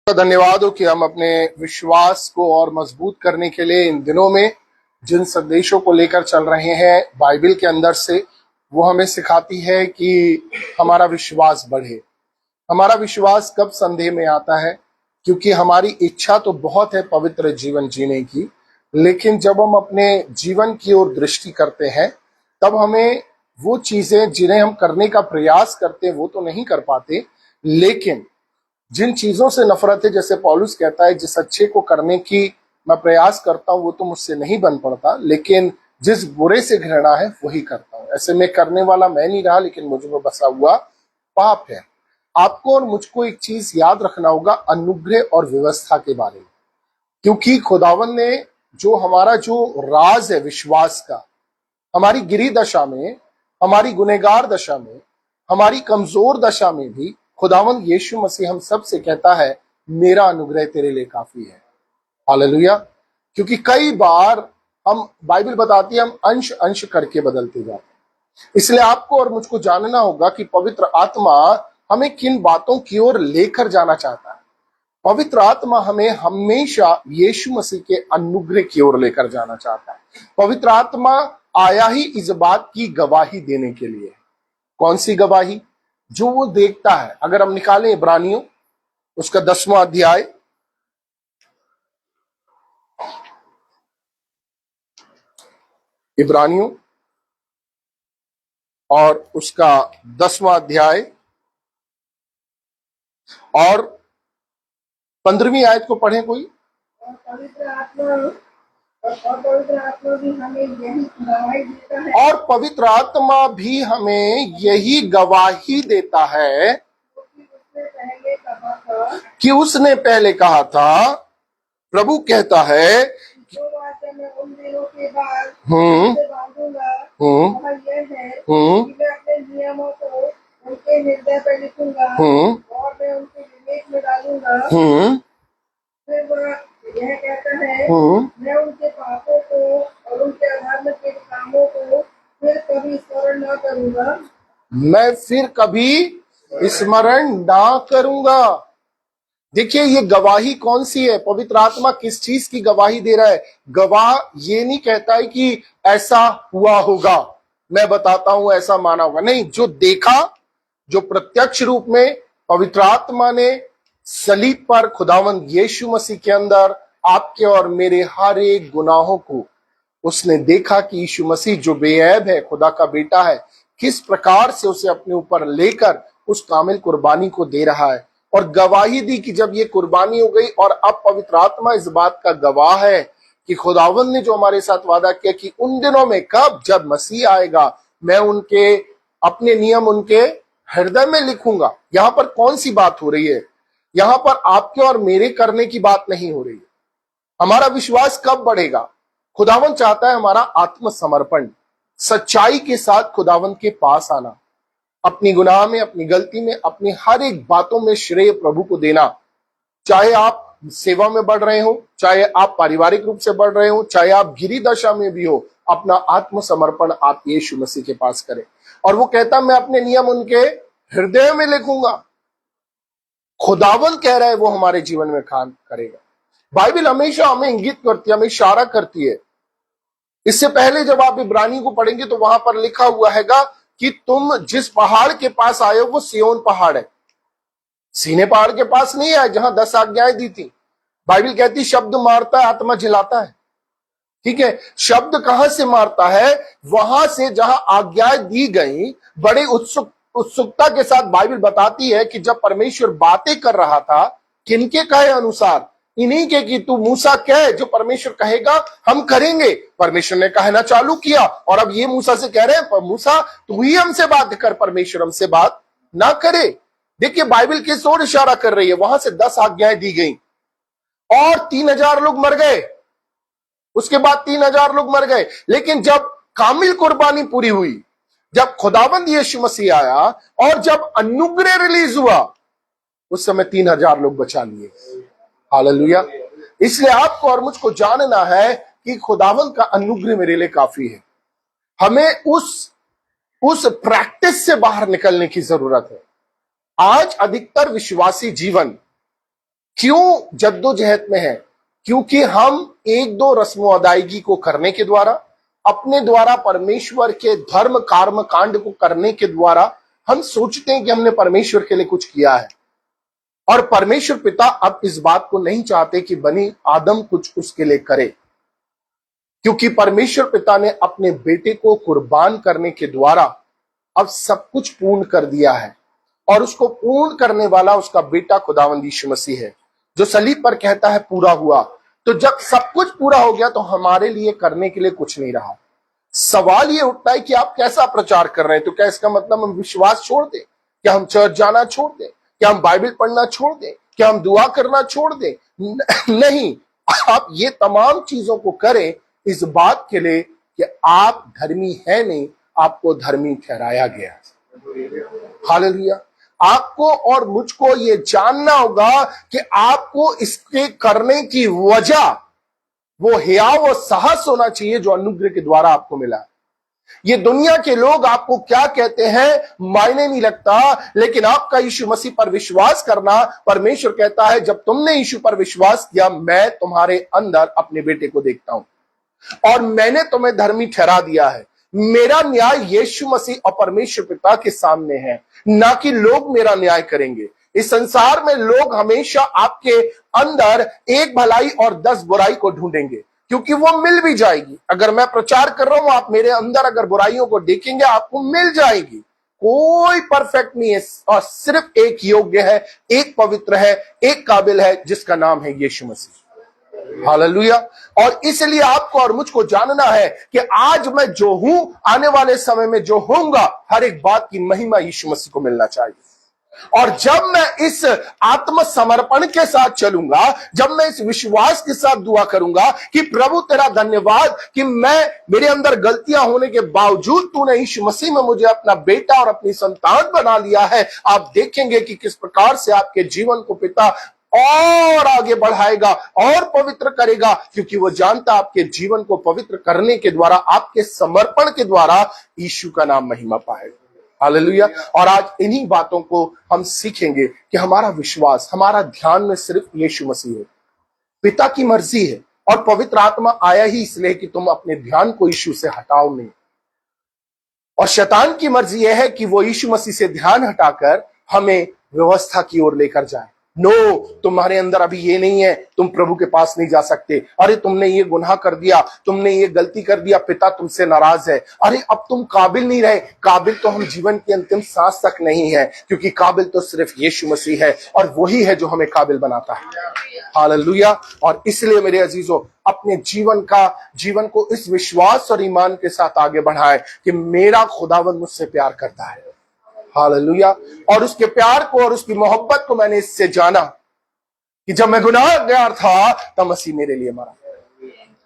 धन्यवाद हो कि हम अपने विश्वास को और मजबूत करने के लिए इन दिनों में जिन संदेशों को लेकर चल रहे हैं बाइबल के अंदर से, वो हमें सिखाती है कि हमारा विश्वास बढ़े। हमारा विश्वास कब संदेह में आता है? क्योंकि हमारी इच्छा तो बहुत है पवित्र जीवन जीने की, लेकिन जब हम अपने जीवन की ओर दृष्टि करते हैं तब हमें वो चीजें जिन्हें हम करने का प्रयास करते हैं वो तो नहीं कर पाते, लेकिन जिन चीजों से नफरत है, जैसे पौलुस कहता है, जिस अच्छे को करने की मैं प्रयास करता हूं वो तो मुझसे नहीं बन पड़ता, लेकिन जिस बुरे से घृणा है वही करता हूं। ऐसे में करने वाला मैं नहीं रहा, लेकिन मुझ में बसा हुआ पाप है। आपको और मुझको एक चीज याद रखना होगा अनुग्रह और व्यवस्था के बारे में, क्योंकि खुदावन ने जो हमारा जो राज है विश्वास का, हमारी गिरी दशा में, हमारी गुनहगार दशा में, हमारी कमजोर दशा में भी खुदावन यीशु मसीह हम सब से कहता है मेरा अनुग्रह तेरे लिए काफी है। हालेलुया। क्योंकि कई बार हम, बाइबल बताती है, हम अंश अंश करके बदलते जाते हैं। इसलिए आपको और मुझको जानना होगा कि पवित्र आत्मा हमें किन बातों की ओर लेकर जाना चाहता है। पवित्र आत्मा हमें हमेशा यीशु मसीह के अनुग्रह की ओर लेकर जाना चाहता है। पवित्र आत्मा आया ही इस बात की गवाही देने के लिए। कौन सी गवाही? जो वो देखता है। अगर हम निकालें इब्रानियों उसका 10वां अध्याय, इब्रानियों और उसका 10वां अध्याय और 15वीं आयत को पढ़ें कोई। पवित्र आत्मा भी हमें यही गवाही देता है, और पवित्र आत्मा भी हमें यही गवाही देता है कि उसने पहले कहा था, प्रभु कहता है, जो वाचा मैं उन दिनों के बाद हम्म उनसे बांधूंगा, हम्म वह यह है हम्म कि मैं अपने नियमों को उनके हृदय पर लिखूंगा और मैं उनके विवेक में डालूंगा। फिर वह यह कहता है, मैं उनके पापों को और उनके अधर्म के कामों को फिर कभी स्मरण न करूंगा। मैं फिर कभी स्मरण ना करूंगा। देखिए ये गवाही कौन सी है? पवित्र आत्मा किस चीज की गवाही दे रहा है? गवाह ये नहीं कहता है कि ऐसा हुआ होगा, मैं बताता हूं ऐसा माना होगा, नहीं। जो देखा, जो प्रत्यक्ष रूप में पवित्र आत्मा ने सलीब पर खुदावंद यीशु मसीह के अंदर आपके और मेरे हर एक गुनाहों को उसने देखा कि यीशु मसीह जो बेऐब है, खुदा का बेटा है, किस प्रकार से उसे अपने ऊपर लेकर उस कामिल कुर्बानी को दे रहा है। और गवाही दी कि जब ये कुर्बानी हो गई, और अब पवित्र आत्मा इस बात का गवाह है कि खुदावंद ने जो हमारे साथ वादा किया कि उन दिनों में, कब? जब मसीह आएगा, मैं उनके अपने नियम उनके हृदय में लिखूंगा। यहां पर कौन सी बात हो रही है? यहां पर आपके और मेरे करने की बात नहीं हो रही है। हमारा विश्वास कब बढ़ेगा? खुदावन चाहता है हमारा आत्मसमर्पण, सच्चाई के साथ खुदावन के पास आना, अपनी गुनाह में, अपनी गलती में, अपनी हर एक बातों में श्रेय प्रभु को देना। चाहे आप सेवा में बढ़ रहे हो, चाहे आप पारिवारिक रूप से बढ़ रहे हो, चाहे आप गिरी दशा में भी हो, अपना आत्मसमर्पण आप यीशु मसीह के पास करें। और वो कहता मैं अपने नियम उनके हृदय में लिखूंगा। खुदावन कह रहा है वो हमारे जीवन में काम करेगा। बाइबल हमेशा हमें इंगित करती है, हमें इशारा करती है। इससे पहले जब आप इब्रानी को पढ़ेंगे तो वहां पर लिखा हुआ हैगा कि तुम जिस पहाड़ के पास आए हो वो सिय्योन पहाड़ है। सीने पहाड़ के पास नहीं आए जहां 10 आज्ञाएं दी थी। बाइबल कहती शब्द मारता है, आत्मा जिलाता है। ठीक है, शब्द कहां से मारता है? वहां से जहां आज्ञाएं दी गई। बड़ी उत्सुकता के साथ बाइबल बताती है कि जब परमेश्वर बातें कर रहा था, किनके कहे अनुसार? इन्हीं के कि तू मूसा कह, जो परमेश्वर कहेगा हम करेंगे। परमेश्वर ने कहना चालू किया और अब ये मूसा से कह रहे हैं मूसा तू ही हमसे बात कर, परमेश्वर हमसे बात ना करे। देखिए बाइबल किस ओर इशारा कर रही है? वहां से 10 आज्ञाएं दी गई और 3000 लोग मर गए। उसके बाद 3000 लोग मर गए। लेकिन जब कामिल कुर्बानी पूरी हुई, जब खुदाबंद यीशु मसीह आया और जब अनुग्रह रिलीज हुआ, उस समय 3000 लोग बचा लिए। हालेलुया। इसलिए आपको और मुझको जानना है कि खुदावंद का अनुग्रह मेरे लिए काफी है। हमें उस प्रैक्टिस से बाहर निकलने की जरूरत है। आज अधिकतर विश्वासी जीवन क्यों जद्दोजहद में है? क्योंकि हम एक दो रस्म अदायगी को करने के द्वारा, अपने द्वारा परमेश्वर के धर्म कर्म कांड को करने के द्वारा हम सोचते हैं कि हमने परमेश्वर के लिए कुछ किया है। और परमेश्वर पिता अब इस बात को नहीं चाहते कि बनी आदम कुछ उसके लिए करे, क्योंकि परमेश्वर पिता ने अपने बेटे को कुर्बान करने के द्वारा अब सब कुछ पूर्ण कर दिया है। और उसको पूर्ण करने वाला उसका बेटा खुदावंद यीशु मसीह है, जो सलीब पर कहता है पूरा हुआ। तो जब सब कुछ पूरा हो गया तो हमारे लिए करने के लिए कुछ नहीं रहा। सवाल ये उठता है कि आप कैसा प्रचार कर रहे हैं? तो क्या इसका मतलब हम विश्वास छोड़ दें? क्या हम चर्च जाना छोड़ दें? क्या हम बाइबल पढ़ना छोड़ दें? क्या हम दुआ करना छोड़ दें? नहीं, आप ये तमाम चीजों को करें इस बात के लिए कि आप धर्मी है नहीं, आपको धर्मी ठहराया गया। हालेलुया। आपको और मुझको ये जानना होगा कि आपको इसके करने की वजह वो हियाव और साहस होना चाहिए जो अनुग्रह के द्वारा आपको मिला है। ये दुनिया के लोग आपको क्या कहते हैं मायने नहीं लगता, लेकिन आपका यीशु मसीह पर विश्वास करना, परमेश्वर कहता है जब तुमने यीशु पर विश्वास किया, मैं तुम्हारे अंदर अपने बेटे को देखता हूं और मैंने तुम्हें धर्मी ठहरा दिया है। मेरा न्याय यीशु मसीह और परमेश्वर पिता के सामने है, ना कि लोग मेरा न्याय करेंगे। इस संसार में लोग हमेशा आपके अंदर एक भलाई और 10 बुराई को ढूंढेंगे, क्योंकि वो मिल भी जाएगी। अगर मैं प्रचार कर रहा हूं, आप मेरे अंदर अगर बुराइयों को देखेंगे, आपको मिल जाएगी। कोई परफेक्ट नहीं है और सिर्फ एक योग्य है, एक पवित्र है, एक काबिल है, जिसका नाम है यीशु मसीह। हालेलुया। और इसलिए आपको और मुझको जानना है कि आज मैं जो हूं, आने वाले समय में जो होऊंगा, हर एक बात की महिमा यीशु मसीह को मिलना चाहिए। और जब मैं इस आत्मसमर्पण के साथ चलूंगा, जब मैं इस विश्वास के साथ दुआ करूंगा कि प्रभु तेरा धन्यवाद कि मेरे अंदर गलतियां होने के बावजूद तूने यीशु मसीह में मुझे अपना बेटा और अपनी संतान बना लिया है, आप देखेंगे कि किस प्रकार से आपके जीवन को पिता और आगे बढ़ाएगा और पवित्र करेगा, क्योंकि वो जानता आपके जीवन को पवित्र करने के द्वारा, आपके समर्पण के द्वारा यीशु का नाम महिमा पाएगा। हालेलुया। और आज इन्हीं बातों को हम सीखेंगे कि हमारा विश्वास, हमारा ध्यान में सिर्फ यीशु मसीह है, पिता की मर्जी है, और पवित्र आत्मा आया ही इसलिए कि तुम अपने ध्यान को यीशु से हटाओ नहीं। और शैतान की मर्जी यह है कि वो यीशु मसीह से ध्यान हटाकर हमें व्यवस्था की ओर लेकर जाए। नो, तुम्हारे अंदर अभी ये नहीं है, तुम प्रभु के पास नहीं जा सकते। अरे तुमने ये गुनाह कर दिया, तुमने ये गलती कर दिया, पिता तुमसे नाराज है। अरे अब तुम काबिल नहीं रहे। काबिल तो हम जीवन की अंतिम सांस तक नहीं है, क्योंकि काबिल तो सिर्फ यीशु मसीह है, और वही है जो हमें काबिल बनाता है। हालेलुया। और इसलिए मेरे अजीजों, अपने जीवन को इस विश्वास और ईमान के साथ आगे बढ़ाए कि मेरा खुदावंद मुझसे प्यार करता है। हालेलुया। और उसके प्यार को और उसकी मोहब्बत को मैंने इससे जाना कि जब मैं गुनाहगार था तब मसीह मेरे लिए मरा।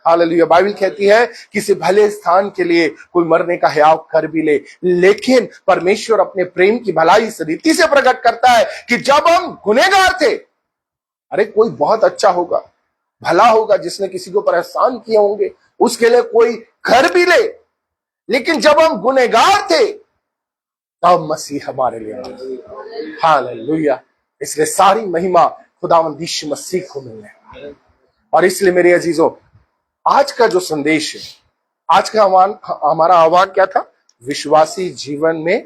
हालेलुया। बाइबल कहती है किसी भले स्थान के लिए कोई मरने का हियाव कर भी ले, लेकिन परमेश्वर अपने प्रेम की भलाई इस रीति से प्रकट करता है कि जब हम गुनहगार थे, अरे कोई बहुत अच्छा होगा, भला होगा, जिसने किसी को पर एहसान किए होंगे, उसके लिए कोई कर भी ले, लेकिन जब हम गुनहगार थे तब मसीह हमारे लिए आया। हालेलुया। इसलिए सारी महिमा खुदावंद यीशु मसीह को मिलने वाली। और इसलिए मेरे अजीजों, आज का जो संदेश है, आज का हमारा आह्वान क्या था? विश्वासी जीवन में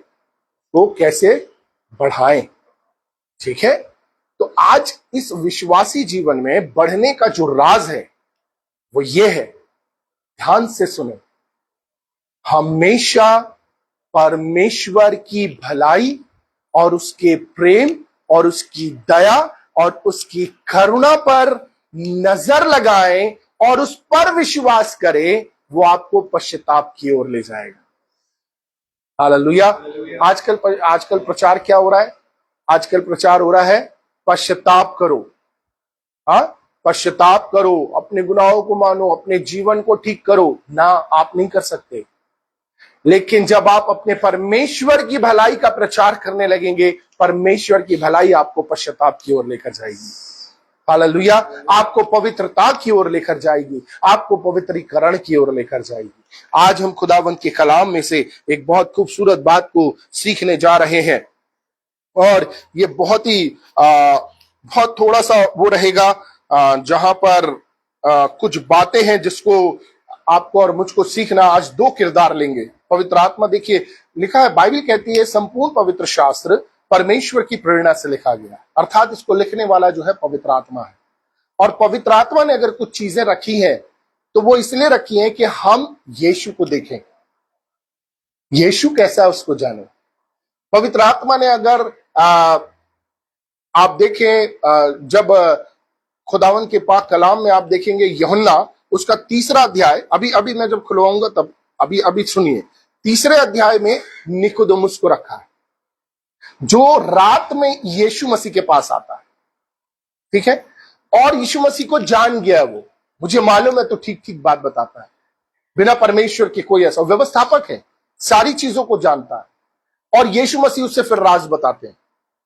वो कैसे बढ़ाएं। ठीक है, तो आज इस विश्वासी जीवन में बढ़ने का जो राज है वो ये है, ध्यान से सुने, हमेशा परमेश्वर की भलाई और उसके प्रेम और उसकी दया और उसकी करुणा पर नजर लगाएं और उस पर विश्वास करें, वो आपको पश्चाताप की ओर ले जाएगा। हालेलुया। आजकल प्रचार क्या हो रहा है? आजकल प्रचार हो रहा है पश्चाताप करो। हाँ, पश्चाताप करो, अपने गुनाहों को मानो, अपने जीवन को ठीक करो। ना, आप नहीं कर सकते। लेकिन जब आप अपने परमेश्वर की भलाई का प्रचार करने लगेंगे, परमेश्वर की भलाई आपको पश्चाताप की ओर लेकर जाएगी। हालेलुया। आपको पवित्रता की ओर लेकर जाएगी, आपको पवित्रीकरण की ओर लेकर जाएगी। आज हम खुदावंत के कलाम में से एक बहुत खूबसूरत बात को सीखने जा रहे हैं, और ये बहुत ही बहुत थोड़ा सा वो रहेगा जहां पर कुछ बातें हैं जिसको आपको और मुझको सीखना। आज दो किरदार लेंगे। पवित्र आत्मा, देखिए लिखा है, बाइबल कहती है संपूर्ण पवित्र शास्त्र परमेश्वर की प्रेरणा से लिखा गया है, अर्थात इसको लिखने वाला जो है पवित्र आत्मा है। और पवित्र आत्मा ने अगर कुछ चीजें रखी हैं तो वो इसलिए रखी हैं कि हम यीशु को देखें, यीशु कैसा है उसको जाने। पवित्र आत्मा ने अगर आप देखें जब खुदावन के पाक कलाम में आप देखेंगे यूहन्ना उसका 3रा अध्याय, अभी अभी मैं जब खुलवाऊंगा तब अभी अभी सुनिए, 3रे अध्याय में निकोदेमुस को रखा है जो रात में यीशु मसीह के पास आता है, ठीक है, और यीशु मसीह को जान गया। वो मुझे मालूम है तो ठीक ठीक बात बताता है, बिना परमेश्वर के कोई ऐसा व्यवस्थापक है, सारी चीजों को जानता है। और यीशु मसीह उससे फिर राज बताते हैं,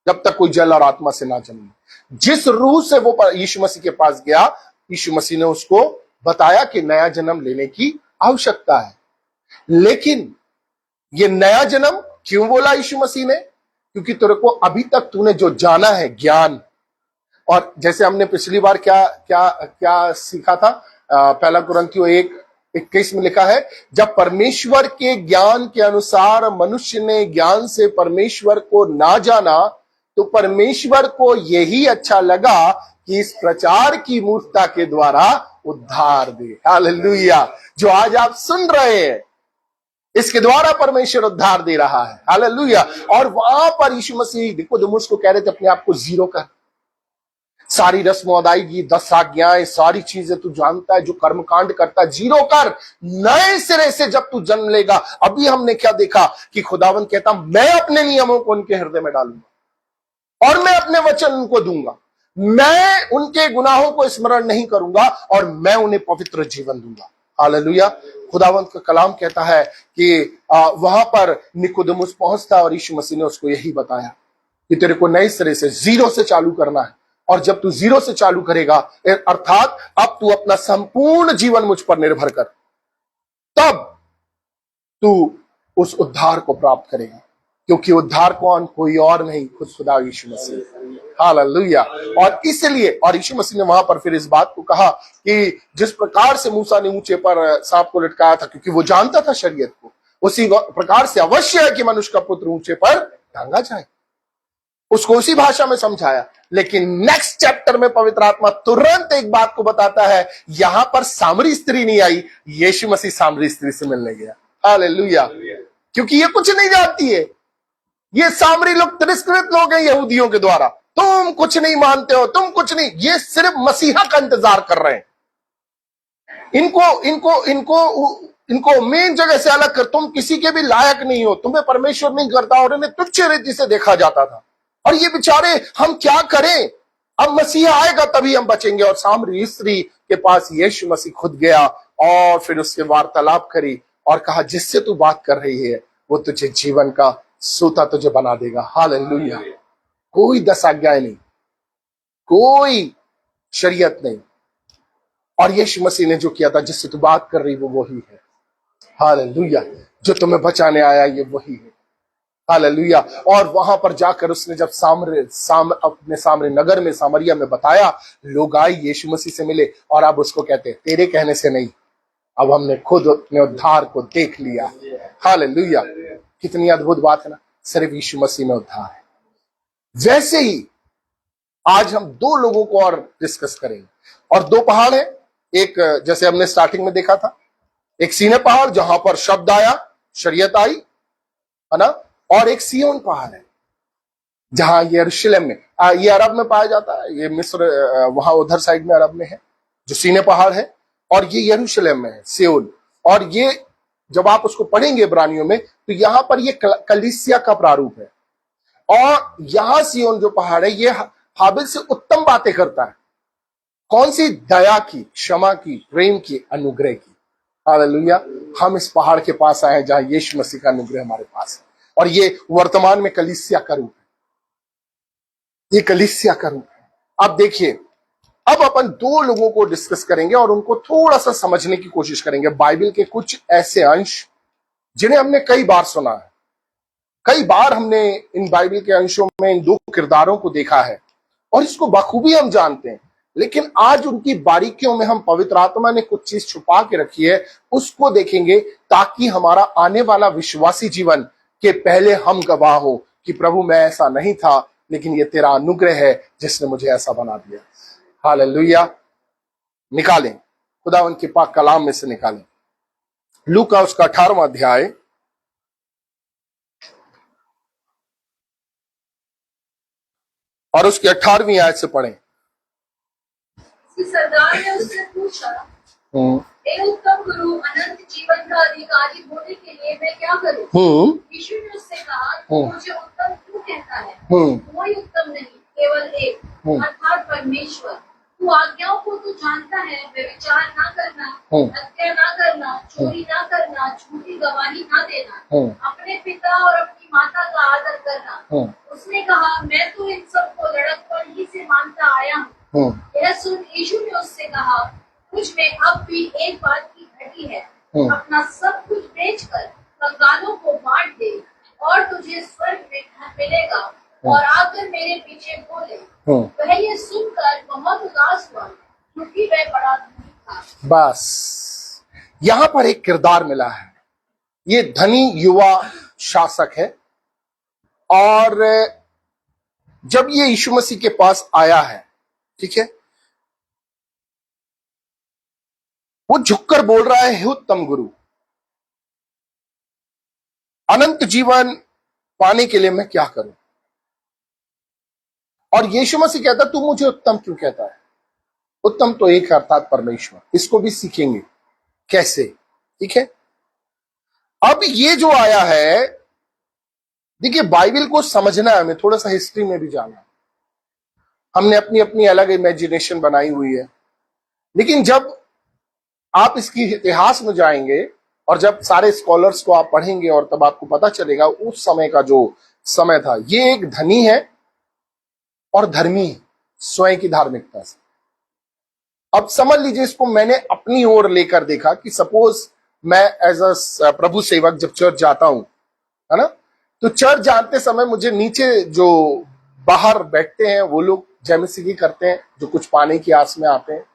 जब तक कोई जल और आत्मा से ना जन्मे। जिस रूह से वो यीशु मसीह के पास गया, यीशु मसीह ने उसको बताया कि नया जन्म लेने की आवश्यकता है। लेकिन ये नया जन्म क्यों बोला यीशु मसीह ने? क्योंकि तेरे को अभी तक तूने जो जाना है ज्ञान, और जैसे हमने पिछली बार क्या क्या क्या सीखा था, 1 कुरिन्थियों 1:21 में लिखा है, जब परमेश्वर के ज्ञान के अनुसार मनुष्य ने ज्ञान से परमेश्वर को ना जाना तो परमेश्वर को यही अच्छा लगा कि इस प्रचार की मूर्खता के द्वारा उद्धार दे। हालेलुया। जो आज आप सुन रहे हैं इसके द्वारा परमेश्वर उद्धार दे रहा है। हालेलुया। और वहां पर यीशु मसीह निकोदेमुस को कह रहे थे अपने आप को जीरो कर, सारी रस्म अदायगी, 10 आज्ञाएं, सारी चीजें तू जानता है, जो कर्मकांड करता है, जीरो कर, नए सिरे से जब तू जन्म लेगा। अभी हमने क्या देखा कि खुदावन कहता मैं अपने नियमों को उनके हृदय में डालूंगा और मैं अपने वचन उनको दूंगा, मैं उनके गुनाहों को स्मरण नहीं करूंगा और मैं उन्हें पवित्र जीवन दूंगा। हालेलुया। खुदावंत का कलाम कहता है कि वहां पर निकोदेमुस पहुंचता और यीशु मसीह ने उसको यही बताया कि तेरे को नए सिरे से जीरो से चालू करना है। और जब तू जीरो से चालू करेगा, अर्थात अब तू अपना संपूर्ण जीवन मुझ पर निर्भर कर, तब तू उस उद्धार को प्राप्त करेगा। क्योंकि उद्धार कौन? कोई और नहीं, खुद खुदा यीशु मसीह। हालेलुया। और इसलिए और यीशु मसीह ने वहां पर फिर इस बात को कहा कि जिस प्रकार से मूसा ने ऊंचे पर सांप को लटकाया था, क्योंकि वो जानता था शरीयत को, उसी प्रकार से अवश्य है कि मनुष्य का पुत्र ऊंचे पर टांगा जाए। उसको उसी भाषा में समझाया। लेकिन नेक्स्ट चैप्टर में पवित्र आत्मा तुरंत एक बात को बताता है, यहां पर सामरी स्त्री नहीं आई, यीशु मसीह सामरी स्त्री से मिलने गया। हालेलुया। क्योंकि ये कुछ नहीं जानती है, ये सामरी लोग तिरस्कृत लोग हैं यहूदियों के द्वारा, तुम कुछ नहीं मानते हो, तुम कुछ नहीं, ये सिर्फ मसीहा का इंतजार कर रहे हैं। इनको इनको इनको इनको मेन जगह से अलग कर, तुम किसी के भी लायक नहीं हो, तुम्हें परमेश्वर नहीं करता, और इन्हें तुच्छ रीति से देखा जाता था। और ये बेचारे, हम क्या करें, अब मसीहा आएगा तभी हम बचेंगे। और सामरी स्त्री के पास यीशु मसीह खुद गया और फिर उससे वार्तालाप करी और कहा जिससे तू बात कर रही है वो तुझे जीवन का सोता तुझे बना देगा। हालेलुया। कोई 10 आज्ञाएं नहीं, कोई शरीयत नहीं, और यीशु मसीह ने जो किया था, जिससे तू बात कर रही वो वही है। हालेलुया। जो तुम्हें बचाने आया ये वही है। हालेलुया। और वहां पर जाकर उसने जब अपने सामरे नगर में सामरिया में बताया, लोग आए यीशु मसीह से मिले और अब उसको कहते हैं तेरे कहने से नहीं, अब हमने खुद अपने उद्धार को देख लिया। हालेलुया। कितनी अद्भुत बात है ना, सिर्फ यीशु मसीह में उद्धार है। वैसे ही आज हम 2 लोगों को और डिस्कस करेंगे, और 2 पहाड़ है। एक जैसे हमने स्टार्टिंग में देखा था, एक सीने पहाड़ जहां पर शब्द आया, शरीयत आई, है ना, और एक सिय्योन पहाड़ है जहां यरूशलेम में, ये अरब में पाया जाता है, ये मिस्र वहां उधर साइड में अरब में है जो सीने पहाड़ है, और ये यरूशलेम में है सिय्योन। और ये जब आप उसको पढ़ेंगे इब्रानियों में तो यहां पर ये कलीसिया का प्रारूप है। और यहां सिय्योन जो पहाड़ है ये हाबिल से उत्तम बातें करता है। कौन सी? दया की, क्षमा की, प्रेम की, अनुग्रह की। हालेलुया। हम इस पहाड़ के पास आए हैं जहां यीशु मसीह का अनुग्रह हमारे पास है, और ये वर्तमान में कलीसिया का रूप है। ये कलीसिया का रूप है। अब देखिए, अब अपन 2 लोगों को डिस्कस करेंगे और उनको थोड़ा सा समझने की कोशिश करेंगे। बाइबल के कुछ ऐसे अंश जिन्हें हमने कई बार सुना है, कई बार हमने इन बाइबल के अंशों में इन 2 किरदारों को देखा है, और इसको बखूबी हम जानते हैं। लेकिन आज उनकी बारीकियों में हम पवित्र आत्मा ने कुछ चीज छुपा के रखी है, उसको देखेंगे ताकि हमारा आने वाला विश्वासी जीवन के पहले हम गवाह हो कि प्रभु मैं ऐसा नहीं था, लेकिन ये तेरा अनुग्रह है जिसने मुझे ऐसा बना दिया। हालेलुया। निकालें, खुदा उनके पाक कलाम में से निकालें लूका उसका 18वां अध्याय और उसके 18वीं आयत से पढ़ें। सरदार ने उससे पूछा, हे उत्तम गुरु, अनंत जीवन का अधिकारी होने के लिए मैं क्या करूं? यीशु ने उससे कहा, तू मुझे उत्तम क्यों कहता है? कोई उत्तम नहीं, केवल एक, अर्थात परमेश्वर। तू आज्ञाओं को तो जानता है, व्यभिचार ना करना, हत्या ना करना, चोरी ना करना, झूठी गवाही ना देना, अपने पिता और अपनी माता का आदर करना। उसने कहा, मैं तो इन सब को लड़कपन ही से मानता आया हूँ। यह सुन यीशु ने उससे कहा, तुझ में अब भी एक बात की घटी है। अपना सब कुछ बेचकर कंगालों को बांट दे और तुझे स्वर्ग में धन मिलेगा, और आकर मेरे पीछे बोले। वह ये सुनकर बहुत उदास हुआ, क्योंकि वह बड़ा धनी था। बस यहां पर एक किरदार मिला है। ये धनी युवा शासक है, और जब ये यीशु मसीह के पास आया है, ठीक है, वो झुककर बोल रहा है, हे उत्तम गुरु, अनंत जीवन पाने के लिए मैं क्या करूं? और यीशु मसीह कहता, तू मुझे उत्तम क्यों कहता है? उत्तम तो एक है, अर्थात परमेश्वर। इसको भी सीखेंगे कैसे, ठीक है। अब ये जो आया है, देखिए बाइबल को समझना है, हमें थोड़ा सा हिस्ट्री में भी जाना है। हमने अपनी अपनी अलग इमेजिनेशन बनाई हुई है, लेकिन जब आप इसकी इतिहास में जाएंगे और जब सारे स्कॉलर्स को आप पढ़ेंगे, और तब आपको पता चलेगा उस समय का जो समय था। ये एक धनी है और धर्मी है, स्वयं की धार्मिकता से। अब समझ लीजिए, इसको मैंने अपनी ओर लेकर देखा कि सपोज मैं एज अ प्रभु सेवक जब चर्च जाता हूं, है ना, तो चर्च जाते समय मुझे नीचे जो बाहर बैठते हैं वो लोग जय मसीह की करते हैं, जो कुछ पाने की आस में आते हैं।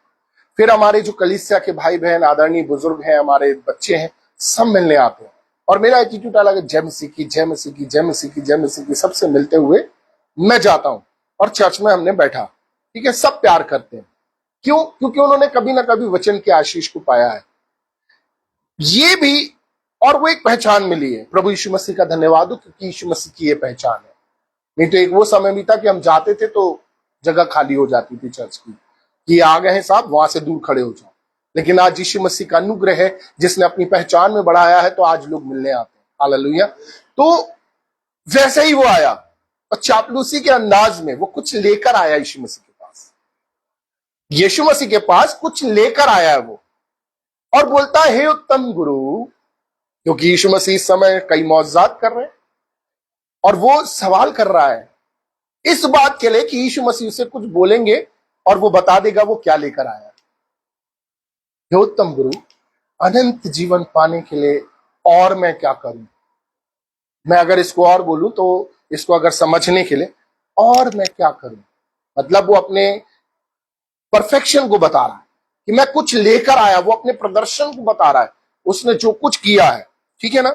फिर हमारे जो कलीसिया के भाई बहन, आदरणीय बुजुर्ग हैं, हमारे बच्चे हैं, सब मिलने आते हैं। और मेरा एटीट्यूड अलग है, जय मसीह की, जय मसीह की, जय मसीह की, जय मसीह की, सबसे मिलते हुए मैं जाता हूं। और चर्च में हमने बैठा, ठीक है, सब प्यार करते हैं। क्यों? क्योंकि उन्होंने कभी ना कभी वचन के आशीष को पाया है। ये भी, और वो एक पहचान मिली है। प्रभु यीशु मसीह का धन्यवाद हो, क्योंकि यीशु मसीह की ये पहचान है। नहीं तो एक वो समय भी था कि हम जाते थे तो जगह खाली हो जाती थी चर्च की, कि आ गए हैं साहब, वहां से दूर खड़े हो जाओ। लेकिन आज यीशु मसीह का अनुग्रह है, जिसने अपनी पहचान में बढ़ाया है, तो आज लोग मिलने आते हैं। हालेलुया। तो वैसे ही वो आया, और चापलूसी के अंदाज में वो कुछ लेकर आया यीशु मसीह के पास। यीशु मसीह के पास कुछ लेकर आया है वो, और बोलता है, हे उत्तम गुरु, क्योंकि यीशु मसीह इस समय कई मौजज़ात कर रहे हैं, और वो सवाल कर रहा है इस बात के लिए कि यीशु मसीह से कुछ बोलेंगे और वो बता देगा वो क्या लेकर आया। हे उत्तम गुरु, अनंत जीवन पाने के लिए और मैं क्या करूं? मैं अगर इसको और बोलूं तो इसको अगर समझने के लिए, और मैं क्या करूं, मतलब वो अपने परफेक्शन को बता रहा है कि मैं कुछ लेकर आया। वो अपने प्रदर्शन को बता रहा है, उसने जो कुछ किया है, ठीक है ना।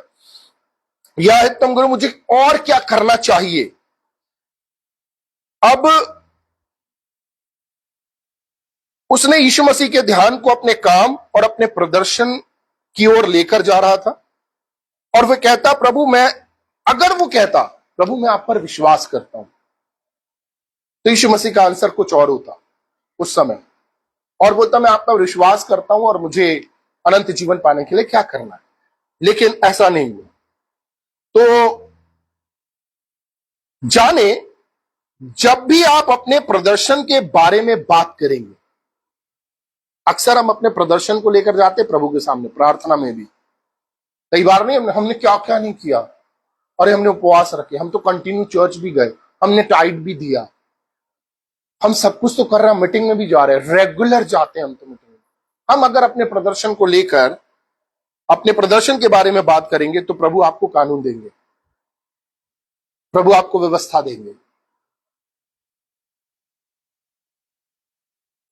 या उत्तम गुरु, मुझे और क्या करना चाहिए? अब उसने यीशु मसीह के ध्यान को अपने काम और अपने प्रदर्शन की ओर लेकर जा रहा था, और वह कहता, प्रभु मैं, अगर वो कहता, प्रभु मैं आप पर विश्वास करता हूं, तो यीशु मसीह का आंसर कुछ और होता उस समय, और बोलता, मैं आप पर विश्वास करता हूं और मुझे अनंत जीवन पाने के लिए क्या करना है। लेकिन ऐसा नहीं हुआ। तो जाने, जब भी आप अपने प्रदर्शन के बारे में बात करेंगे, अक्सर हम अपने प्रदर्शन को लेकर जाते हैं प्रभु के सामने, प्रार्थना में भी कई बार नहीं, हमने क्या क्या नहीं किया। अरे हमने उपवास रखे, हम तो कंटिन्यू चर्च भी गए, हमने टाइट भी दिया, हम सब कुछ तो कर रहे हैं, मीटिंग में भी जा रहे हैं, रेगुलर जाते हैं हम तो मीटिंग में। हम अगर अपने प्रदर्शन को लेकर, अपने प्रदर्शन के बारे में बात करेंगे, तो प्रभु आपको कानून देंगे, प्रभु आपको व्यवस्था देंगे।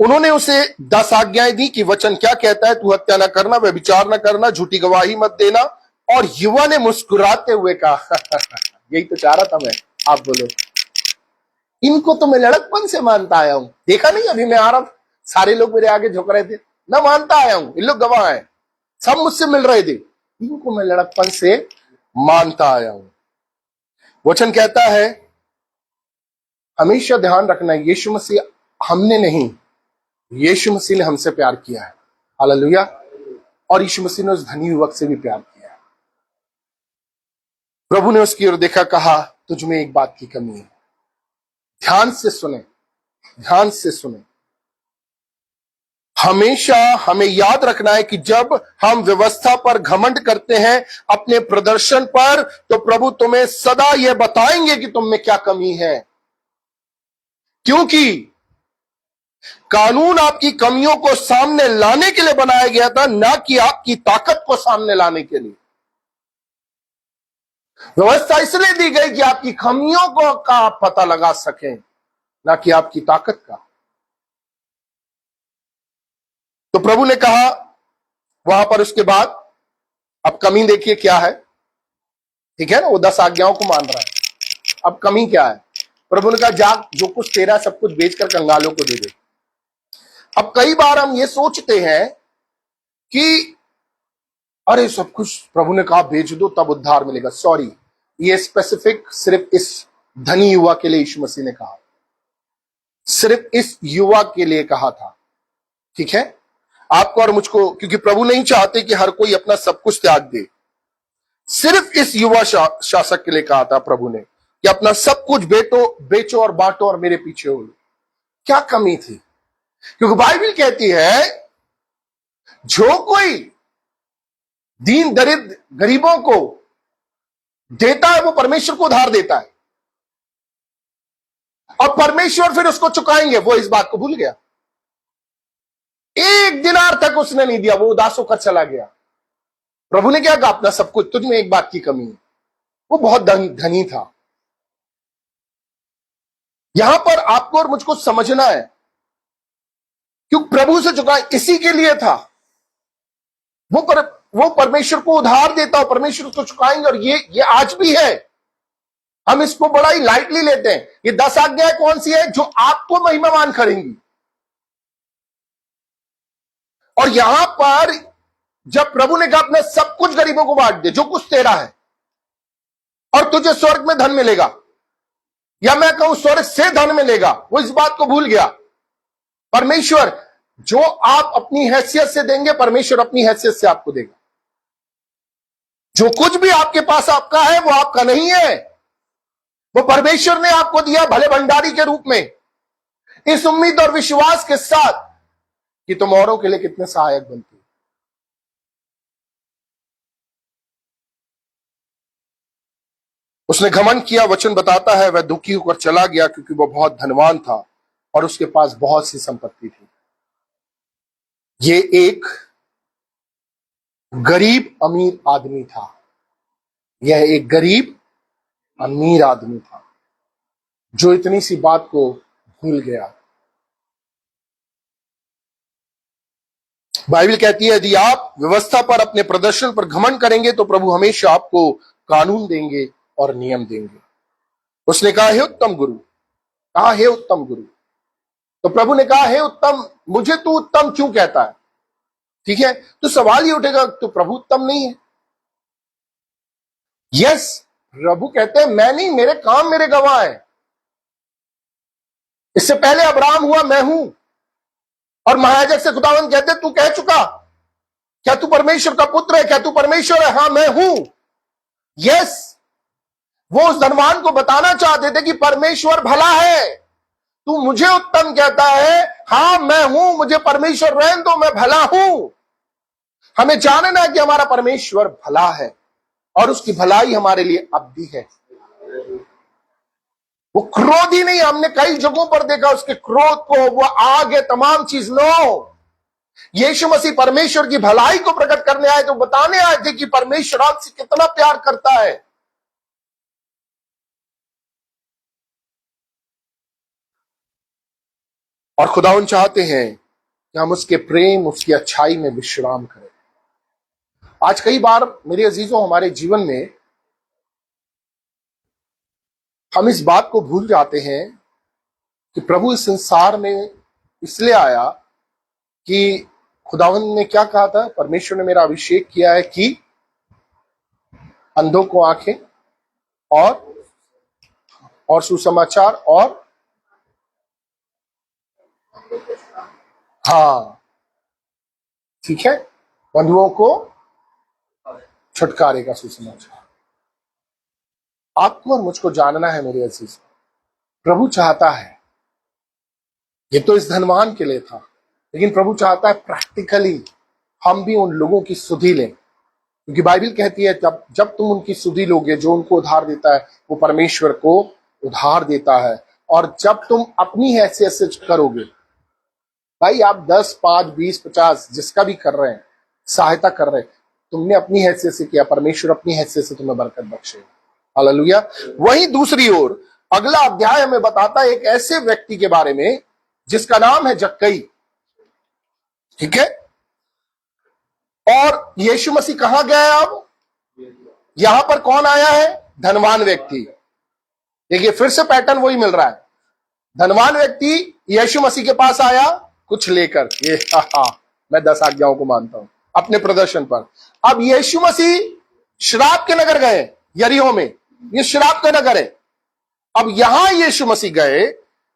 उन्होंने उसे 10 आज्ञाएं दी कि वचन क्या कहता है, तू हत्या ना करना, व्यभिचार ना करना, झूठी गवाही मत देना। और युवा ने मुस्कुराते हुए कहा यही तो चाह रहा था मैं, आप बोलो। इनको तो मैं लड़कपन से मानता आया हूं, देखा नहीं अभी मैं आ रहा था, सारे लोग मेरे आगे झुक रहे थे, मैं मानता आया हूं, इन लोग गवाह हैं, सब मुझसे मिल रहे थे, इनको मैं लड़कपन से मानता आया हूं। वचन कहता है, हमेशा ध्यान रखना, यीशु मसीह हमने नहीं, यीशु मसीह ने हमसे प्यार किया है। हालेलुया। और यीशु मसीह ने उस धनी युवक से भी प्यार किया है। प्रभु ने उसकी ओर देखा, कहा तुझ में एक बात की कमी है। ध्यान से सुने, ध्यान से सुने। हमेशा हमें याद रखना है कि जब हम व्यवस्था पर घमंड करते हैं, अपने प्रदर्शन पर, तो प्रभु तुम्हें सदा यह बताएंगे कि तुम में क्या कमी है। क्योंकि कानून आपकी कमियों को सामने लाने के लिए बनाया गया था, ना कि आपकी ताकत को सामने लाने के लिए। व्यवस्था इसलिए दी गई कि आपकी कमियों को का आप पता लगा सकें, ना कि आपकी ताकत का। तो प्रभु ने कहा वहां पर, उसके बाद अब कमी देखिए क्या है, ठीक है ना, वो 10 आज्ञाओं को मान रहा है, अब कमी क्या है। प्रभु ने कहा, जा जो कुछ तेरा सब कुछ बेचकर कंगालों को दे दे। अब कई बार हम ये सोचते हैं कि अरे सब कुछ प्रभु ने कहा बेच दो तब उद्धार मिलेगा। सॉरी, ये स्पेसिफिक सिर्फ इस धनी युवा के लिए यीशु मसीह ने कहा, सिर्फ इस युवा के लिए कहा था, ठीक है, आपको और मुझको, क्योंकि प्रभु नहीं चाहते कि हर कोई अपना सब कुछ त्याग दे। सिर्फ इस युवा शासक के लिए कहा था प्रभु ने कि अपना सब कुछ बेचो और बांटो और मेरे पीछे हो। क्या कमी थी? क्योंकि बाइबल कहती है, जो कोई दीन दरिद्र गरीबों को देता है वो परमेश्वर को उधार देता है, और परमेश्वर फिर उसको चुकाएंगे। वो इस बात को भूल गया, एक दिनार तक उसने नहीं दिया, वो उदास होकर चला गया। प्रभु ने क्या कहा, अपना सब कुछ, तुझ में एक बात की कमी है। वो बहुत धनी था। यहां पर आपको और मुझको समझना है, क्योंकि प्रभु से चुका इसी के लिए था। वो परमेश्वर को उधार देता और परमेश्वर उसको चुकाएंगे, और ये आज भी है। हम इसको बड़ा ही लाइटली लेते हैं। ये 10 आज्ञाएं कौन सी है? जो आपको महिमावान करेंगी। और यहां पर जब प्रभु ने कहा अपने सब कुछ गरीबों को बांट दे, जो कुछ तेरा है, और तुझे स्वर्ग में धन मिलेगा, या मैं कहूं स्वर्ग से धन मिलेगा, वो इस बात को भूल गया। परमेश्वर जो आप अपनी हैसियत से देंगे, परमेश्वर अपनी हैसियत से आपको देगा। जो कुछ भी आपके पास आपका है वो आपका नहीं है, वो परमेश्वर ने आपको दिया भले भंडारी के रूप में, इस उम्मीद और विश्वास के साथ कि तुम औरों के लिए कितने सहायक बनते हो। उसने घमंड किया। वचन बताता है वह दुखी होकर चला गया, क्योंकि वह बहुत धनवान था और उसके पास बहुत सी संपत्ति थी। ये एक गरीब अमीर आदमी था, यह एक गरीब अमीर आदमी था जो इतनी सी बात को भूल गया। बाइबल कहती है, यदि आप व्यवस्था पर, अपने प्रदर्शन पर घमंड करेंगे तो प्रभु हमेशा आपको कानून देंगे और नियम देंगे। उसने कहा, हे उत्तम गुरु, कहा हे उत्तम गुरु। तो प्रभु ने कहा, हे उत्तम, मुझे तू उत्तम क्यों कहता है? ठीक है, तो सवाल ये उठेगा, तो प्रभु उत्तम नहीं है? यस, प्रभु कहते हैं मैं नहीं, मेरे काम मेरे गवाह है। इससे पहले अब्राहम हुआ, मैं हूं। और महायाजक से खुदावंद कहते, तू कह चुका, क्या तू परमेश्वर का पुत्र है? क्या तू परमेश्वर है? हाँ मैं हूं। यस, वो उस धनवान को बताना चाहते थे कि परमेश्वर भला है। तू मुझे उत्तम कहता है, हां मैं हूं, मुझे परमेश्वर रहने दो, मैं भला हूं। हमें जानना है कि हमारा परमेश्वर भला है और उसकी भलाई हमारे लिए अब भी है। वो क्रोधी नहीं, हमने कई जगहों पर देखा उसके क्रोध को, वो आग है, तमाम चीज। नो, यीशु मसीह परमेश्वर की भलाई को प्रकट करने आए, तो बताने आए थे कि परमेश्वर आपसे कितना प्यार करता है। और खुदावन चाहते हैं कि हम उसके प्रेम, उसकी अच्छाई में विश्राम करें। आज कई बार मेरे अजीजों, हमारे जीवन में हम इस बात को भूल जाते हैं कि प्रभु इस संसार में इसलिए आया कि खुदावन ने क्या कहा था, परमेश्वर ने मेरा अभिषेक किया है कि अंधों को आंखें और सुसमाचार और हाँ ठीक है, बंधुओं को छुटकारे का सुसमाचार। आपको और मुझको जानना है मेरे अजीज, प्रभु चाहता है, ये तो इस धनवान के लिए था, लेकिन प्रभु चाहता है प्रैक्टिकली हम भी उन लोगों की सुधि लें, क्योंकि बाइबल कहती है जब तुम उनकी सुधि लोगे, जो उनको उधार देता है वो परमेश्वर को उधार देता है। और जब तुम अपनी हैसियत से करोगे, भाई आप 10, 5, 20, 50 जिसका भी कर रहे हैं, सहायता कर रहे हैं, तुमने अपनी हैसियत से किया, परमेश्वर अपनी हैसियत से तुम्हें बरकत बख्शेगा। हालेलुया। वहीं दूसरी ओर अगला अध्याय हमें बताता है एक ऐसे व्यक्ति के बारे में जिसका नाम है जक्कई। ठीक है, और यीशु मसीह कहां गया है? अब यहां पर कौन आया है? धनवान व्यक्ति। देखिए फिर से पैटर्न वही मिल रहा है। धनवान व्यक्ति यीशु मसीह के पास आया कुछ लेकर, ये मैं 10 आज्ञाओं को मानता हूं अपने प्रदर्शन पर। अब यीशु मसीह शराब के नगर गए, यरीहो में, ये शराब का नगर है। अब यहां यीशु मसीह गए,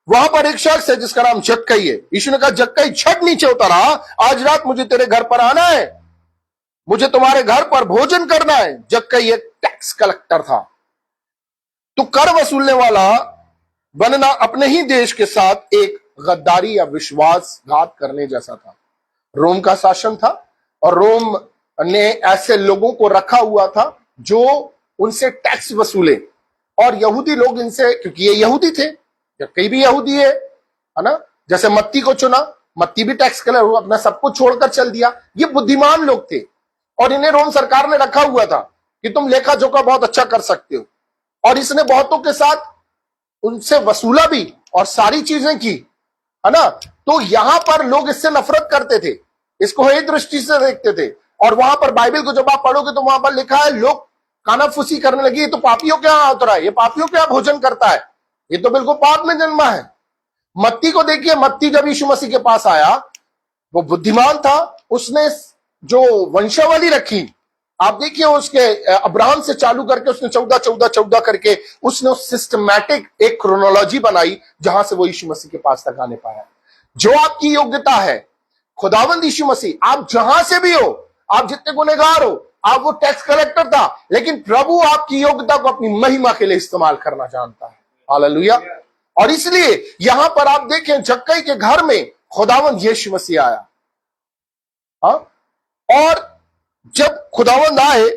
वहां पर एक शख्स है जिसका नाम जक्कई है। यीशु ने कहा जक्कई झट नीचे उतरा, आज रात मुझे तेरे घर पर आना है, मुझे तुम्हारे घर पर भोजन करना है। जक्कई एक टैक्स कलेक्टर था, तो कर वसूलने वाला बनना अपने ही देश के साथ एक गद्दारी या विश्वासघात करने जैसा था। रोम का शासन था और रोम ने ऐसे लोगों को रखा हुआ था जो उनसे टैक्स वसूले, और यहूदी लोग इनसे, क्योंकि ये यहूदी थे, जक्कई भी यहूदी है ना, जैसे मत्ती को चुना, मत्ती भी टैक्स कलेक्टर, अपना सब कुछ छोड़कर चल दिया। ये बुद्धिमान लोग थे और इन्हें रोम सरकार ने रखा हुआ था कि तुम लेखा जोखा बहुत अच्छा कर सकते हो, और इसने बहुतों के साथ उनसे वसूला भी और सारी चीजें की, है ना। तो यहां पर लोग इससे नफरत करते थे, इसको हे दृष्टि से देखते थे। और वहां पर बाइबल को जब आप पढ़ोगे तो वहां पर लिखा है लोग कानाफूसी करने लगे, ये तो पापियों के यहां उतरा है, ये पापियों के यहां भोजन करता है, ये तो बिल्कुल पाप में जन्मा है। मत्ती को देखिए, मत्ती जब यीशु मसीह के पास आया, वो बुद्धिमान था, उसने जो वंशावली रखी, आप देखिए उसके अब्राहम से चालू करके उसने 14 करके उसने सिस्टमैटिक एक क्रोनोलॉजी बनाई, जहां से वो यीशु मसीह के पास तक आने पाया। जो आपकी योग्यता है, खुदावंद यीशु मसीह, आप जहां से भी हो, आप जितने गुनहगार हो, आप वो टैक्स कलेक्टर था, लेकिन प्रभु आपकी योग्यता को अपनी महिमा के लिए इस्तेमाल करना जानता है। हालेलुया। और इसलिए यहां पर आप देखें जक्कई के घर में खुदावंद यीशु मसीह आया। और जब खुदावंद आए,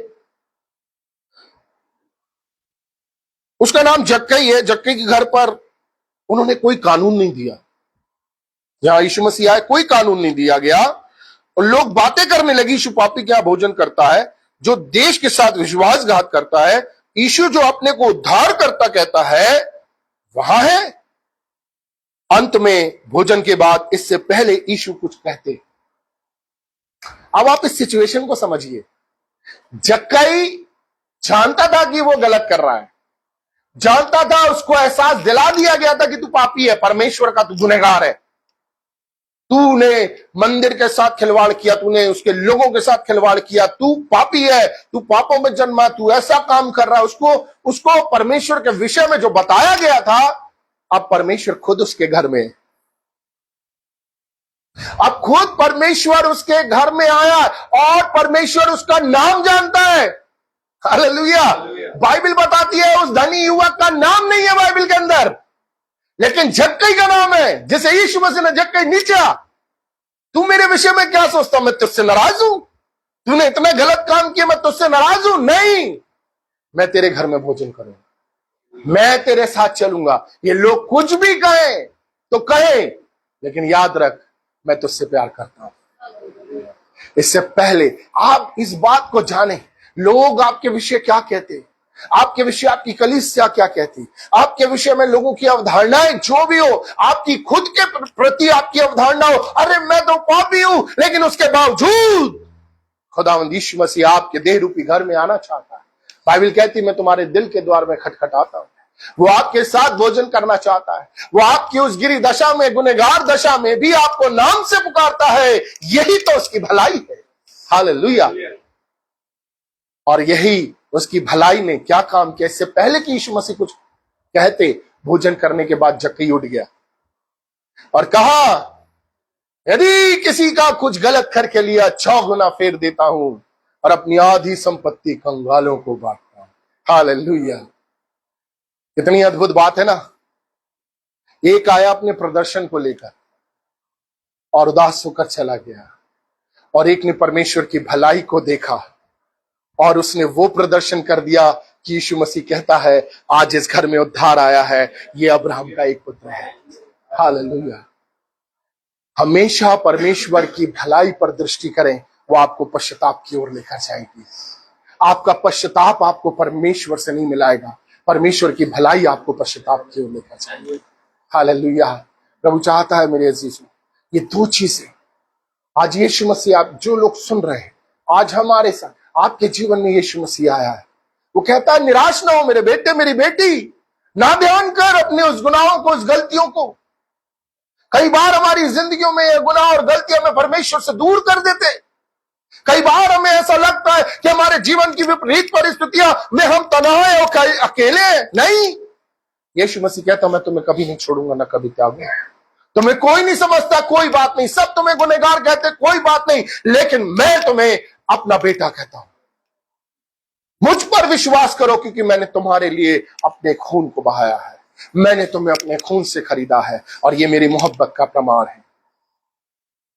उसका नाम जक्कई है, जक्कई के घर पर उन्होंने कोई कानून नहीं दिया। जहां यीशु मसीह आए कोई कानून नहीं दिया गया, और लोग बातें करने लगी, यीशु पापी क्या भोजन करता है, जो देश के साथ विश्वासघात करता है। यीशु जो अपने को उद्धार करता कहता है वहां है। अंत में भोजन के बाद, इससे पहले यीशु कुछ कहते। अब आप इस सिचुएशन को समझिए। जक्कई जानता था कि वो गलत कर रहा है, जानता था, उसको एहसास दिला दिया गया था कि तू पापी है, परमेश्वर का तू गुनहगार है, तूने मंदिर के साथ खिलवाड़ किया, तूने उसके लोगों के साथ खिलवाड़ किया, तू पापी है, तू पापों में जन्मा, तू ऐसा काम कर रहा है। उसको परमेश्वर के विषय में जो बताया गया था, अब परमेश्वर खुद उसके घर में, अब खुद परमेश्वर उसके घर में आया और परमेश्वर उसका नाम जानता है। हालेलुया। बाइबल बताती है उस धनी युवक का नाम नहीं है बाइबल के अंदर, लेकिन जक्कई का नाम है, जिसे यीशु मसीह ने जक्कई नीचे आ, तू मेरे विषय में क्या सोचता, मैं तुझसे नाराज हूं, तूने इतना गलत काम किया, मैं तुझसे नाराज हूं? नहीं, मैं तेरे घर में भोजन करूंगा, मैं तेरे साथ चलूंगा। ये लोग कुछ भी कहें तो कहें, लेकिन याद रख मैं तुझसे प्यार करता हूं। इससे पहले आप इस बात को जाने लोग आपके विषय क्या कहते हैं, आपके विषय आपकी कलीसिया क्या कहती, आपके विषय में लोगों की अवधारणाएं जो भी हो, आपकी खुद के प्रति आपकी अवधारणा हो, अरे मैं तो पापी हूं, लेकिन उसके बावजूद खुदावंद यीशु मसीह आपके देह रूपी घर में आना चाहता है। बाइबल कहती मैं तुम्हारे दिल के द्वार में खटखटाता हूं। वो आपके साथ भोजन करना चाहता है। वो आपकी उस गिरी दशा में, गुनहगार दशा में भी आपको नाम से पुकारता है। यही तो उसकी भलाई है। हालेलुया। और यही उसकी भलाई ने क्या काम किया, इससे पहले कि यीशु मसीह कुछ कहते, भोजन करने के बाद जक्कई उठ गया और कहा यदि किसी का कुछ गलत करके लिया 6 गुना फेर देता हूं और अपनी आधी संपत्ति कंगालों को बांटता हूं। हालेलुया। कितनी अद्भुत बात है ना। एक आया अपने प्रदर्शन को लेकर और उदास होकर चला गया, और एक ने परमेश्वर की भलाई को देखा और उसने वो प्रदर्शन कर दिया कि यीशु मसीह कहता है आज इस घर में उद्धार आया है, ये अब्राहम का एक पुत्र है। हालेलुया। हमेशा परमेश्वर की भलाई पर दृष्टि करें, वो आपको पश्चाताप की ओर लेकर जाएगी। आपका पश्चाताप आपको परमेश्वर से नहीं मिलाएगा, परमेश्वर की भलाई आपको पश्चाताप की ओर लेकर जाएगी। हालेलुया। प्रभु चाहता है मेरे अजीजों, ये 2 चीजें आज यीशु मसीह, आप जो लोग सुन रहे हैं, आज हमारे साथ आपके जीवन में यीशु मसीह आया है। वो कहता है निराश ना हो मेरे बेटे मेरी बेटी, ना ध्यान कर अपने उस गुनाहों को, उस गलतियों को। कई बार हमारी जिंदगियों में ये गुनाह और गलतियां हमें परमेश्वर से दूर कर देते। कई बार हमें ऐसा लगता है कि हमारे जीवन की विपरीत परिस्थितियां में हम तनाव और अकेले हैं। नहीं, यीशु मसीह कहता मैं तुम्हें कभी नहीं छोड़ूंगा, ना कभी त्यागूंगा। तुम्हें कोई नहीं समझता, कोई बात नहीं, सब तुम्हें गुनहगार कहते, कोई बात नहीं, लेकिन मैं तुम्हें अपना बेटा कहता हूं। मुझ पर विश्वास करो, क्योंकि मैंने तुम्हारे लिए अपने खून को बहाया है, मैंने तुम्हें अपने खून से खरीदा है, और ये मेरी मोहब्बत का प्रमाण है।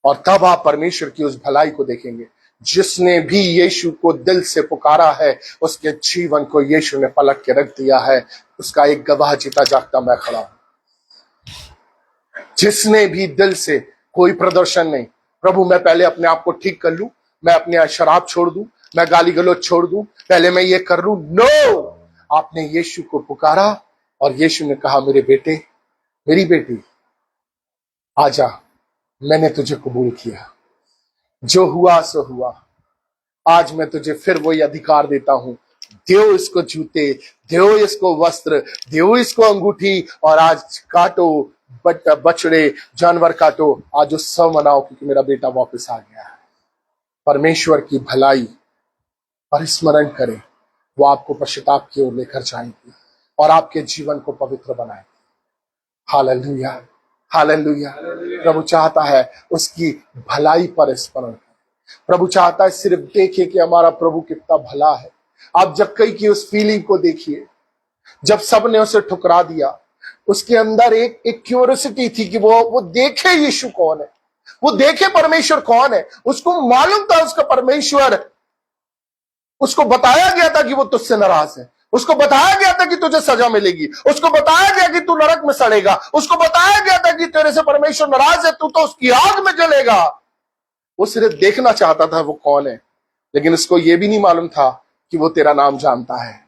और तब आप परमेश्वर की उस भलाई को देखेंगे। जिसने भी यीशु को दिल से पुकारा है, उसके जीवन को यीशु ने पलट के रख दिया है। उसका एक गवाह जीता जागता मैं खड़ा हूं। जिसने भी दिल से, कोई प्रदर्शन नहीं, प्रभु मैं पहले अपने आप को ठीक कर लूं, मैं अपने शराब छोड़ दूं, मैं गाली गलौज छोड़ दूं, पहले मैं ये कर लूं। नो, आपने यीशु को पुकारा और यीशु ने कहा मेरे बेटे मेरी बेटी आजा, मैंने तुझे कबूल किया, जो हुआ सो हुआ। आज मैं तुझे फिर वही अधिकार देता हूं, देओ इसको जूते, देओ इसको वस्त्र, देओ इसको अंगूठी, और आज काटो बछड़े जानवर काटो, आज उत्सव मनाओ, क्योंकि मेरा बेटा वापस आ गया है। परमेश्वर की भलाई पर स्मरण करें, वो आपको पश्चाताप की ओर लेकर जाएंगी और आपके जीवन को पवित्र बनाएगी। Hallelujah, hallelujah. प्रभु चाहता है उसकी भलाई पर स्मरण करें। प्रभु चाहता है सिर्फ देखिए कि हमारा प्रभु कितना भला है। आप जक्कई की उस फीलिंग को देखिए, जब सबने उसे ठुकरा दिया, उसके अंदर एक क्यूरियोसिटी थी कि वो देखे यीशु कौन है, वो देखे परमेश्वर कौन है। उसको मालूम था उसका परमेश्वर, उसको बताया गया था कि वो तुझसे नाराज है, उसको बताया गया था कि तुझे सजा मिलेगी, उसको बताया गया कि तू नरक में सड़ेगा, उसको बताया गया था कि तेरे से परमेश्वर नाराज है, तू तो उसकी आग में जलेगा। वो सिर्फ देखना चाहता था वो कौन है, लेकिन उसको यह भी नहीं मालूम था कि वो तेरा नाम जानता है।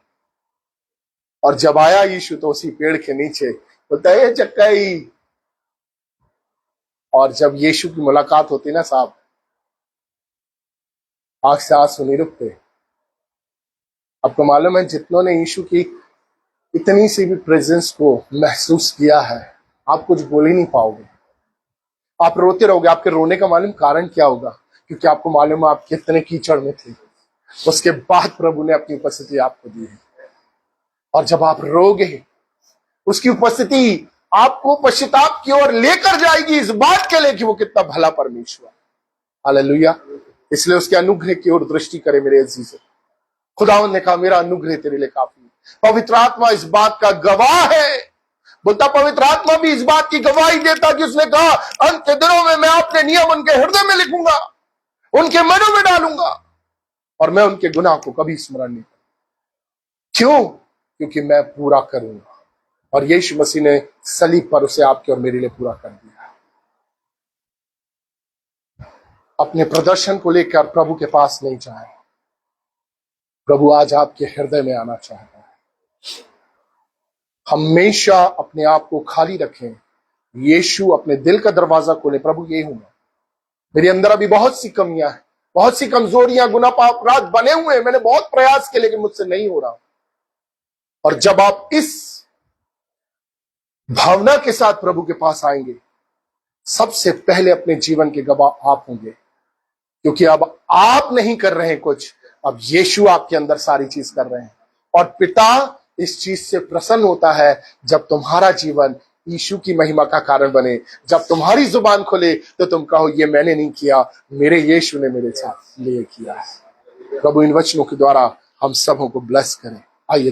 और जब आया यीशु तो उसी पेड़ के नीचे बोलता है जक्कई, और जब यीशु की मुलाकात होती ना साहब, आंख से आंसू नहीं रुकते। आपको मालूम है जितनों ने यीशु की इतनी सी भी प्रेजेंस को महसूस किया है, आप कुछ बोल ही नहीं पाओगे, आप रोते रहोगे। आपके रोने का मालूम कारण क्या होगा, क्योंकि आपको मालूम है आप कितने कीचड़ में थे, उसके बाद प्रभु ने अपनी उपस्थिति आपको दी है। और जब आप रोगे, उसकी उपस्थिति आपको पश्चाताप की ओर लेकर जाएगी, इस बात के लिए कि वो कितना भला परमेश्वर। हालेलुया। इसलिए उसके अनुग्रह की ओर दृष्टि करे मेरे अजीजों। खुदावंद ने कहा मेरा अनुग्रह तेरे लिए काफी है। पवित्र आत्मा इस बात का गवाह है। बोलता पवित्र आत्मा भी इस बात की गवाही देता कि उसने कहा अंत के दिनों में मैं अपने नियम उनके हृदय में लिखूंगा, उनके मनों में डालूंगा, और मैं उनके गुनाह को कभी स्मरण नहीं करूंगा। क्यों? क्योंकि मैं पूरा करूंगा। और यीशु मसीह ने सलीब पर उसे आपके और मेरे लिए पूरा कर दिया। अपने प्रदर्शन को लेकर प्रभु के पास नहीं जाए। प्रभु आज आपके हृदय में आना चाहता है। हमेशा अपने आप को खाली रखें। यीशु अपने दिल का दरवाजा खोले, प्रभु ये हूं मैं, मेरे अंदर अभी बहुत सी कमियां हैं, बहुत सी कमजोरियां, गुनाह पाप अपराध बने हुए हैं, मैंने बहुत प्रयास किए लेकिन मुझसे नहीं हो रहा। और जब आप इस भावना के साथ प्रभु के पास आएंगे, सबसे पहले अपने जीवन के गवाह आप होंगे, क्योंकि अब आप नहीं कर रहे हैं कुछ, अब यीशु आपके अंदर सारी चीज कर रहे हैं। और पिता इस चीज से प्रसन्न होता है जब तुम्हारा जीवन यीशु की महिमा का कारण बने। जब तुम्हारी जुबान खुले तो तुम कहो ये मैंने नहीं किया, मेरे यीशु ने मेरे साथ लिए किया है। प्रभु इन वचनों के द्वारा हम सबों को ब्लेस करें। आइए